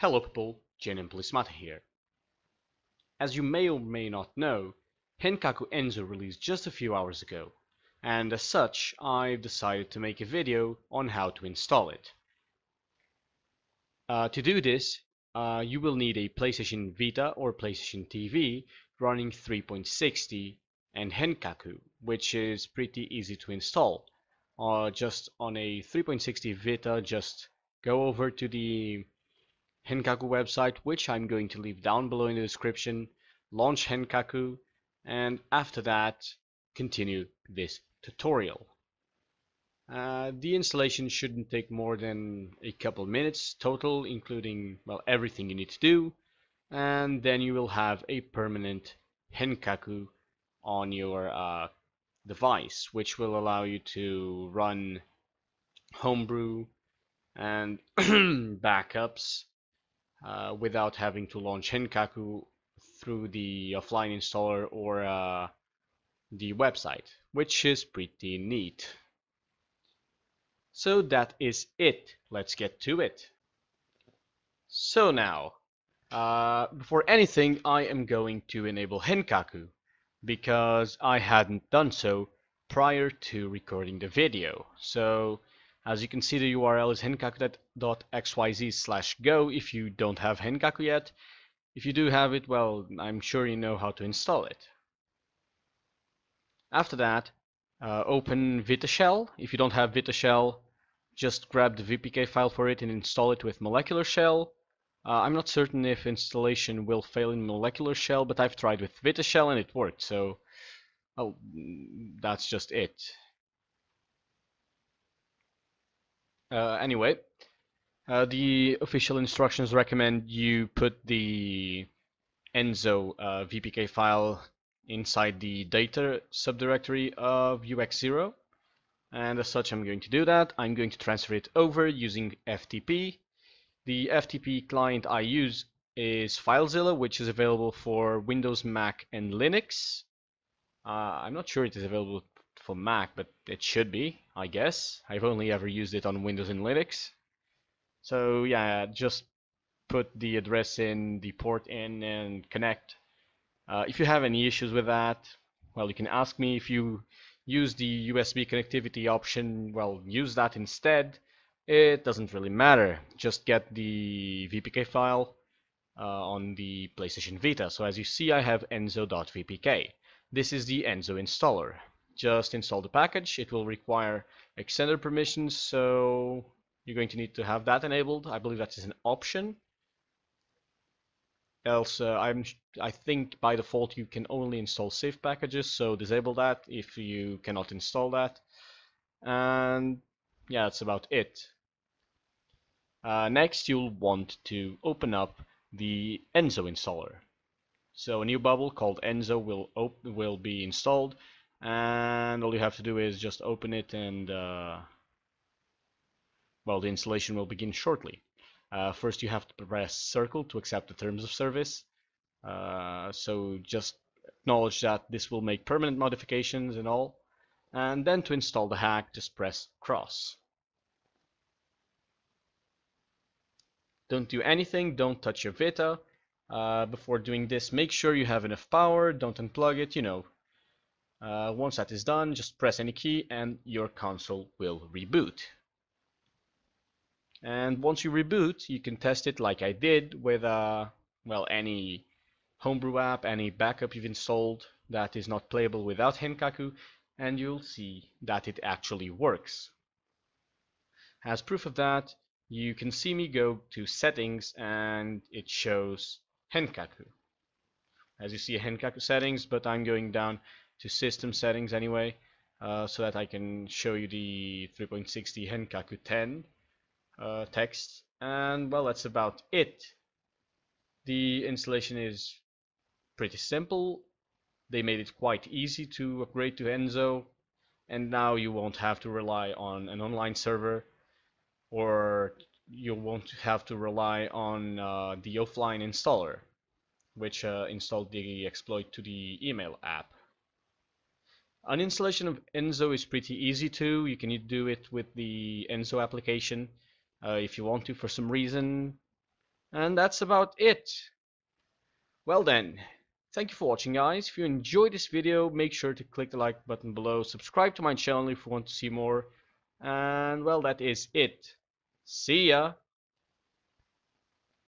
Hello people, Gnmpolicemata here. As you may or may not know, HENkaku Ensō released just a few hours ago, and as such, I've decided to make a video on how to install it. To do this, you will need a PlayStation Vita or PlayStation TV running 3.60 and HENkaku, which is pretty easy to install. Just on a 3.60 Vita, just go over to the HENkaku website, which I'm going to leave down below in the description, launch HENkaku, and after that, continue this tutorial. The installation shouldn't take more than a couple minutes total, including, well, everything you need to do, and then you will have a permanent HENkaku on your device, which will allow you to run homebrew and backups without having to launch HENkaku through the offline installer or the website, which is pretty neat. So that is it. Let's get to it. So now, before anything, I am going to enable HENkaku because I hadn't done so prior to recording the video. So as you can see, the URL is henkaku.xyz/go if you don't have HENkaku yet. If you do have it, well, I'm sure you know how to install it. After that, open Vita shell. If you don't have Vita shell, just grab the VPK file for it and install it with molecular shell. I'm not certain if installation will fail in molecular shell, but I've tried with Vita shell and it worked, so well, that's just it. Anyway, the official instructions recommend you put the Ensō VPK file inside the data subdirectory of UX0, and as such I'm going to do that. I'm going to transfer it over using FTP. The FTP client I use is FileZilla, which is available for Windows, Mac, and Linux. I'm not sure it is available for Mac, but it should be, I guess. I've only ever used it on Windows and Linux. So yeah, just put the address in, the port in, and connect. If you have any issues with that, well, you can ask me. If you use the USB connectivity option, well, use that instead. It doesn't really matter. Just get the VPK file on the PlayStation Vita. So as you see, I have Ensō.vpk. This is the Ensō installer. Just install the package. It will require extender permissions, so you're going to need to have that enabled. I believe that is an option. Else, I think by default you can only install safe packages, so disable that if you cannot install that. And yeah, that's about it. Next, you'll want to open up the Ensō installer. So a new bubble called Ensō will be installed, and all you have to do is just open it, and well, the installation will begin shortly. First, you have to press circle to accept the terms of service. So just acknowledge that this will make permanent modifications and all. And then to install the hack, just press cross. Don't do anything, don't touch your Vita. Before doing this, make sure you have enough power, don't unplug it, you know. Once that is done, just press any key and your console will reboot. And once you reboot, you can test it like I did with well, any homebrew app, any backup you've installed that is not playable without HENkaku, and you'll see that it actually works. As proof of that, you can see me go to settings and it shows HENkaku. As you see, HENkaku settings, but I'm going down to system settings anyway, so that I can show you the 3.60 HENkaku 10 text. And well, that's about it. The installation is pretty simple. They made it quite easy to upgrade to Ensō, and now you won't have to rely on an online server, or you won't have to rely on the offline installer, which installed the exploit to the email app. An installation of Ensō is pretty easy too. You can do it with the Ensō application if you want to for some reason. And that's about it. Well then, thank you for watching, guys. If you enjoyed this video, make sure to click the like button below, subscribe to my channel if you want to see more, and well, that is it. See ya!